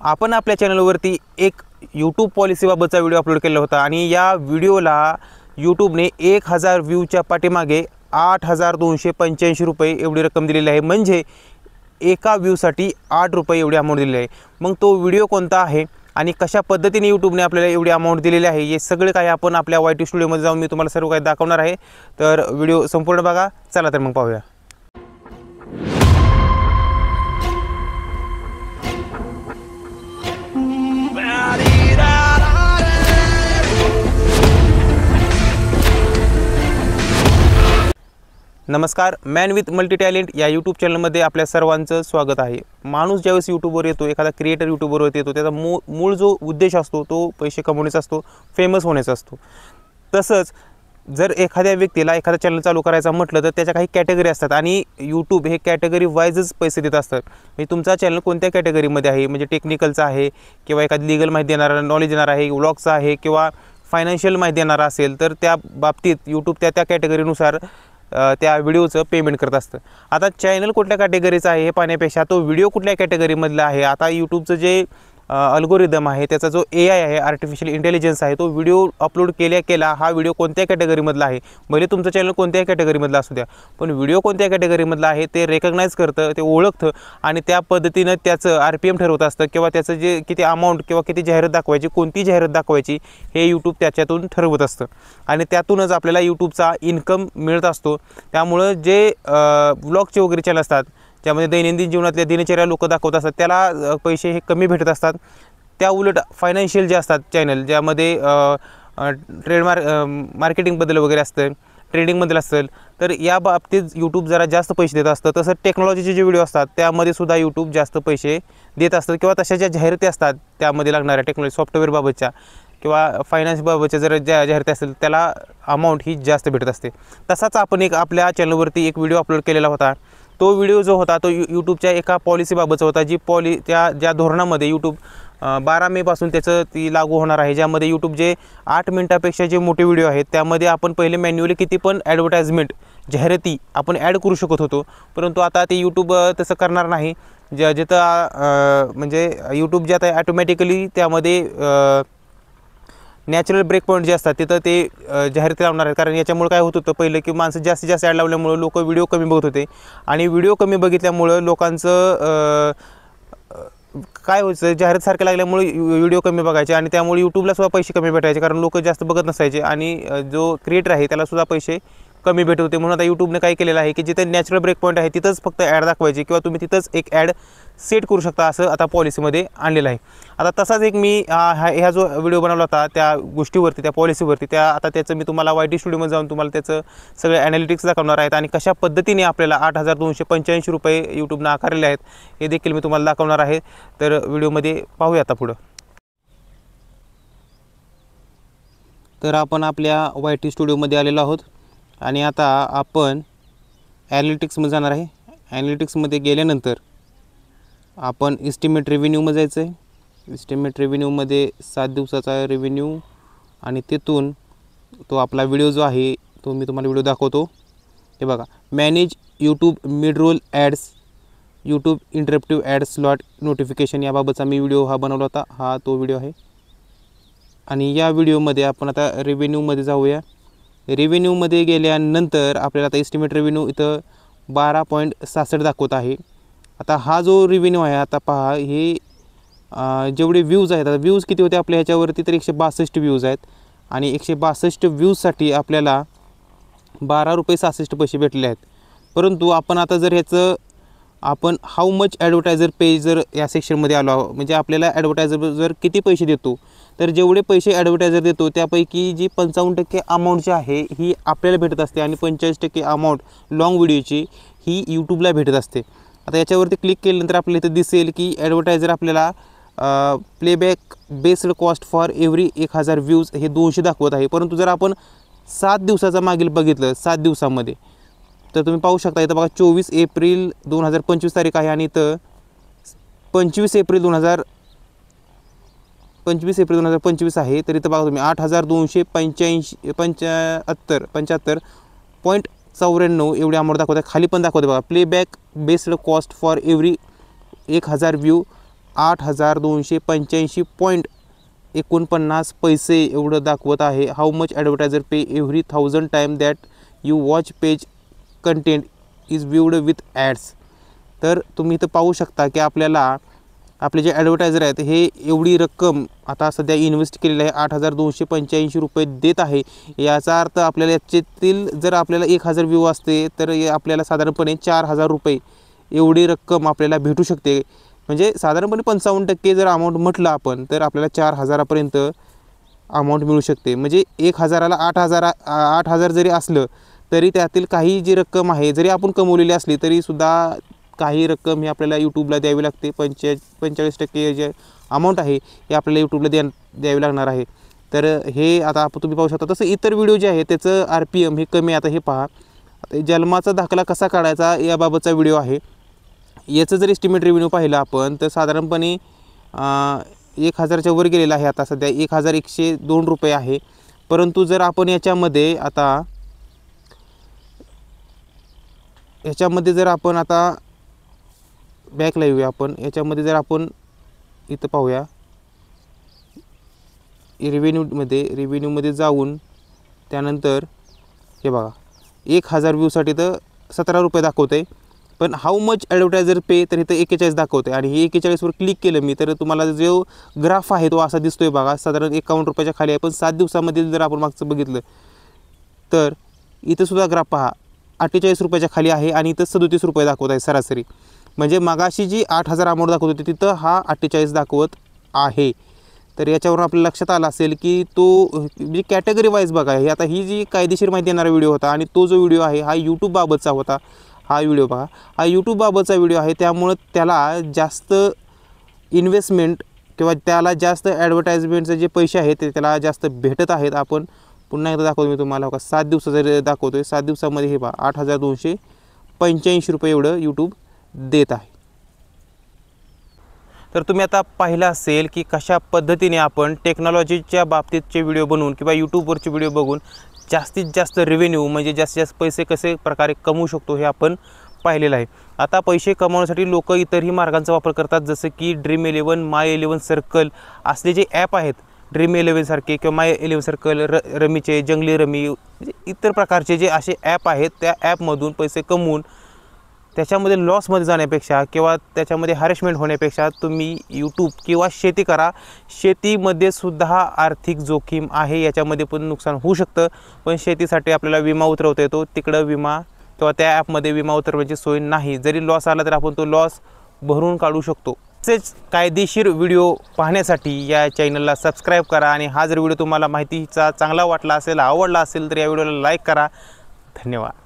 आपण आपल्या चॅनलवरती एक यूट्यूब पॉलिसीबाबतचा व्हिडिओ अपलोड केला होता आणि या व्हिडिओला यूट्यूबने 1000 व्ह्यूच्या पाठीमागे 8285 रुपये एवढी रक्कम दिलेली आहे। म्हणजे एका व्ह्यूसाठी 8 रुपये एवढी अमाऊंट दिलेली आहे। मग तो व्हिडिओ कोणता आहे आणि कशा पद्धतीने यूट्यूबने आपल्याला एवढी अमाऊंट दिलेली आहे हे सगळे काही आपण आपल्या YT स्टुडिओमध्ये जाऊन मी तुम्हाला सर्व काही दाखवणार आहे। तर व्हिडिओ संपूर्ण बघा। चला तर मग पाहूया। नमस्कार, मॅन विथ मल्टी टॅलेंट या यूट्यूब चॅनलमध्ये आपल्या सर्वांचं स्वागत आहे। माणूस ज्यावेळेस यूट्यूबवर येतो, एखादा क्रिएटर यूट्यूबवर येतो, त्याचा मूळ जो उद्देश असतो तो पैसे कमवण्याचा असतो, फेमस होण्याचा असतो। तसंच जर एखाद्या व्यक्तीला एखादा चॅनल चालू करायचा म्हटलं तर त्याच्या काही कॅटेगरी असतात आणि यूट्यूब हे कॅटेगरी वाईजच पैसे देत असतात। म्हणजे तुमचा चॅनल कोणत्या कॅटेगरीमध्ये आहे, म्हणजे टेक्निकलचा आहे किंवा एखादी लीगल माहिती देणारा, नॉलेज देणारा आहे, व्लॉगचा आहे किंवा फायनान्शियल माहिती देणारा असेल तर त्या बाबतीत यूट्यूब त्या कॅटेगरीनुसार त्या व्हिडिओचं पेमेंट करत असतं। आता चॅनल कुठल्या कॅटेगरीचा आहे हे पाहण्यापेक्षा तो व्हिडिओ कुठल्या कॅटेगरीमधला आहे, आता यूट्यूबचं जे अल्गोरिदम आहे, त्याचा जो AI आहे, आर्टिफिशियल इंटेलिजन्स आहे, तो व्हिडिओ अपलोड केला हा व्हिडिओ कोणत्या कॅटेगरीमधला आहे, भले तुमचं चॅनल कोणत्याही कॅटेगरीमधला असू द्या, पण व्हिडिओ कोणत्या कॅटेगरीमधला आहे ते रेकग्नाइज करतं, ते ओळखतं आणि त्या पद्धतीनं त्याचं RPM ठरवत असतं किंवा त्याचं जे किती अमाऊंट किंवा किती जाहिरात दाखवायची, कोणती जाहिरात दाखवायची हे यूट्यूब त्याच्यातून ठरवत असतं आणि त्यातूनच आपल्याला यूट्यूबचा इन्कम मिळत असतो। त्यामुळं जे व्लॉगचे वगैरे चॅनल असतात, ज्यामध्ये दैनंदिन जीवनातल्या दिनचर्या लोक दाखवत असतात, त्याला पैसे हे कमी भेटत असतात। त्या उलट फायनान्शियल जे असतात चॅनल, ज्यामध्ये मार्केटिंगबद्दल वगैरे असतं, ट्रेडिंगबद्दल असेल, तर या बाबतीत यूट्यूब जरा जास्त पैसे देत असतं। तसं टेक्नॉलॉजीचे जे व्हिडिओ असतात त्यामध्ये सुद्धा यूट्यूब जास्त पैसे देत असतं किंवा तशा ज्या जाहिराती असतात त्यामध्ये लागणाऱ्या टेक्नॉलॉजी सॉफ्टवेअरबाबतच्या किंवा फायनान्सबाबतच्या जर ज्या जाहिराती असतील त्याला अमाऊंट ही जास्त भेटत असते। तसाच आपण एक आपल्या चॅनलवरती एक व्हिडिओ अपलोड केलेला होता। तो व्हिडिओ जो होता तो यूट्यूबच्या एका पॉलिसीबाबतचा होता, जी ज्या धोरणामध्ये यूट्यूब 12 मे पासून त्याचं ती लागू होणार आहे, ज्यामध्ये यूट्यूब जे 8 मिनिटापेक्षा जे मोठे व्हिडिओ आहेत त्यामध्ये आपण पहिले मॅन्युअली किती पण ॲडव्हर्टाइजमेंट जाहिराती आपण ॲड करू शकत होतो, परंतु आता ते यूट्यूब तसं करणार नाही। जिथं म्हणजे यूट्यूब जे आता ॲटोमॅटिकली त्यामध्ये नॅचरल ब्रेक पॉईंट जे असतात तिथं ते जाहिराती लावणार आहेत। कारण याच्यामुळे काय होत होतं पहिलं की माणसं जास्तीत जास्त ॲड लावल्यामुळं लोक व्हिडिओ कमी बघत होते आणि व्हिडिओ कमी बघितल्यामुळं लोकांचं काय व्हायचं, जाहिरात सारखे लागल्यामुळे व्हिडिओ कमी बघायचे आणि त्यामुळे यूट्यूबला सुद्धा पैसे कमी भेटायचे, कारण लोक जास्त बघत नसायचे आणि जो क्रिएटर आहे त्याला सुद्धा पैसे कमी भेटत होते। म्हणून आता यूट्यूबने काय केलेलं आहे की जिथे नॅचरल ब्रेक पॉईंट आहे तिथंच फक्त ॲड दाखवायची किंवा तुम्ही तिथंच एक ॲड सेट करू शकता, असं आता पॉलिसीमध्ये आणलेलं आहे। आता तसाच एक मी ह्या जो व्हिडिओ बनवला होता त्या गोष्टीवरती, त्या पॉलिसीवरती, आता त्याचं मी तुम्हाला YT स्टुडिओमध्ये जाऊन तुम्हाला त्याचं सगळे ॲनालिटिक्स दाखवणार आहेत आणि कशा पद्धतीने आपल्याला 8285 रुपये यूट्यूबनं आकारलेले आहेत हे देखील मी तुम्हाला दाखवणार आहे। तर व्हिडिओमध्ये पाहूया आता पुढं। तर आपण आपल्या YT स्टुडिओमध्ये आलेलो आहोत आणि आता आपण ॲनालिटिक्समध्ये जाणार आहे। ॲनालिटिक्समध्ये गेल्यानंतर आपण इस्टिमेट रेव्हेन्यूमध्ये जायचं आहे। इस्टिमेट रेव्हेन्यूमध्ये 7 दिवसाचा रेव्हेन्यू आणि तिथून तो आपला व्हिडिओ जो आहे तो मी तुम्हाला व्हिडिओ दाखवतो। हे बघा, manage YouTube mid roll ads, YouTube interruptive ad slot notification याबाबतचा मी व्हिडिओ हा बनवला होता, हा तो व्हिडिओ आहे। आणि या व्हिडिओमध्ये आपण आता रेव्हेन्यूमध्ये जाऊया। रेव्हेन्यूमध्ये गेल्यानंतर आपल्याला आता एस्टिमेट रेव्हेन्यू इथं 12.66 दाखवत आहे। आता हा जो रेव्हेन्यू आहे, आता पहा हे जेवढे व्ह्यूज आहेत, आता व्ह्यूज किती होते आपल्या ह्याच्यावरती, तर 162 व्ह्यूज आहेत आणि 162 व्ह्यूजसाठी आपल्याला 12 रुपये 66 पैसे भेटले आहेत। परंतु आपण आता जर ह्याचं आपण हाऊ मच ॲडव्हर्टायझर पे जर या सेक्शनमध्ये आलो आहोत, म्हणजे आपल्याला ॲडव्हर्टायझर जर किती पैसे देतो, तर जेवढे पैसे ॲडव्हर्टायझर देतो त्यापैकी जी 55% अमाऊंट जी आहे ही आपल्याला भेटत असते आणि 45% अमाऊंट लॉंग व्हिडिओची ही यूट्यूबला भेटत असते। आता याच्यावरती क्लिक केल्यानंतर आपल्याला इथं दिसेल की ॲडव्हर्टायझर आपल्याला playback based cost for every 1000 views हे 200 दाखवत आहे। परंतु जर आपण 7 दिवसाचा मागील बघितलं, 7 दिवसामध्ये, तर तुम्ही पाहू शकता इथं बघा 24 एप्रिल 2025 तारीख आहे आणि इथं 25 एप्रिल 2025 आहे। तर इथं बघा तुम्ही 8275.94 एवढी अमाऊंट दाखवत आहे। खाली पण दाखवते बघा, playback based cost for every 1000 view 8,285.49 एवढं दाखवत आहे. How much advertiser pay every 1000 time that you watch page content is viewed with ads. तर तुम्ही इथं पाहू शकता की आपल्याला आपले जे ॲडव्हर्टायझर आहेत हे एवढी रक्कम आता सध्या इन्व्हेस्ट केलेली आहे 8,285 रुपये देत आहे. याचा अर्थ आपल्याला याच्यातील जर आपल्याला 1,000 व्ह्यू असते तर आपल्याला साधारणपणे 4,000 रुपये एवढी रक्कम आपल्याला भेटू शकते. म्हणजे साधारणपणे 55% जर अमाऊंट म्हटलं आपण तर आपल्याला 4,000पर्यंत अमाऊंट मिळू शकते. म्हणजे 1,000ला 8,000 जरी असलं तरी त्यातील काही जी रक्कम आहे जरी आपण कमवलेली असली तरीसुद्धा काही रक्कम ही आपल्याला यूट्यूबला द्यावी लागते. 45% जे अमाऊंट आहे हे आपल्याला यूट्यूबला द्यावी लागणार आहे. तर हे आता तुम्ही पाहू शकता. तसं इतर व्हिडिओ जे आहे त्याचं RPM हे कमी. आता हे पहा, आता जन्माचा दाखला कसा काढायचा याबाबतचा व्हिडिओ आहे. याचं जर एस्टिमेट रेव्हेन्यू पाहिलं आपण तर साधारणपणे 1,000च्या वर गेलेला आहे. आता सध्या 1,102 रुपये आहे. परंतु जर आपण याच्यामध्ये जर आपण आता बॅकला येऊया, आपण याच्यामध्ये जर आपण इथं पाहूया रेव्हेन्यूमध्ये जाऊन त्यानंतर हे बघा 1,000 व्ह्यूसाठी तर 17 रुपये दाखवतं आहे. पण हाऊ मच ॲडव्हर्टायझर पे तर इथं 41 दाखवतं आहे. आणि हे 41वर क्लिक केलं मी तर तुम्हाला जो ग्राफ आहे तो असा दिसतोय बघा. साधारण 51 रुपयाच्या खाली आहे. पण 7 दिवसामध्ये जर आपण मागचं बघितलं तर इथंसुद्धा ग्राफ पहा 48 रुपयाच्या खाली आहे आणि इथं 37 रुपये दाखवत आहे सरासरी. म्हणजे मागाशी जी 8,000 अमाऊंट दाखवत होती तिथं हा 48 दाखवत आहे. तर याच्यावरून आपल्याला लक्षात आलं असेल की तो म्हणजे कॅटेगरी वाईज बघा. हे आता ही जी कायदेशीर माहिती देणारा व्हिडिओ होता आणि तो जो व्हिडिओ आहे हा यूट्यूबबाबतचा होता. हा व्हिडिओ बघा, हा यूट्यूबबाबतचा व्हिडिओ आहे. त्यामुळं त्याला जास्त इन्व्हेस्टमेंट किंवा त्याला जास्त ॲडव्हर्टाइजमेंटचे जे पैसे आहेत ते त्याला जास्त भेटत आहेत. आपण पुन्हा एकदा दाखवतो मी तुम्हाला बघा. 7 दिवसाचं दाखवतो आहे. 7 दिवसामध्ये हे पहा 8,285 रुपये एवढं यूट्यूब देत आहे. तर तुम्ही आता पाहिलं असेल की कशा पद्धतीने आपण टेक्नॉलॉजीच्या बाबतीतचे व्हिडिओ बनवून किंवा यूट्यूबवरचे व्हिडिओ बघून जास्तीत जास्त रेव्हेन्यू म्हणजे जास्तीत जास्त पैसे कसे प्रकारे कमवू शकतो हे आपण पाहिलेलं आहे. आता पैसे कमवण्यासाठी लोक इतरही मार्गांचा वापर करतात. जसं की Dream11, My11 सर्कल असले जे ॲप आहेत, Dream11 सारखे किंवा My11 सर्कल, रमीचे, जंगली रमी, म्हणजे इतर प्रकारचे जे असे ॲप आहेत त्या ॲपमधून पैसे कमवून त्याच्यामध्ये लॉसमध्ये जाण्यापेक्षा किंवा त्याच्यामध्ये हॅरेसमेंट होण्यापेक्षा तुम्ही यूट्यूब किंवा शेती करा. शेतीमध्ये सुद्धा आर्थिक जोखीम आहे, याच्यामध्ये पण नुकसान होऊ शकतं. पण शेतीसाठी आपल्याला विमा उतरवता येतो. तिकडं विमा किंवा त्या ॲपमध्ये विमा उतरवायची सोय नाही. जरी लॉस आला तर आपण तो लॉस भरून काढू शकतो. तसेच कायदेशीर व्हिडिओ पाहण्यासाठी या चॅनलला सबस्क्राईब करा. आणि हा जर व्हिडिओ तुम्हाला माहितीचा चांगला वाटला असेल, आवडला असेल तर या व्हिडिओला लाईक करा. धन्यवाद.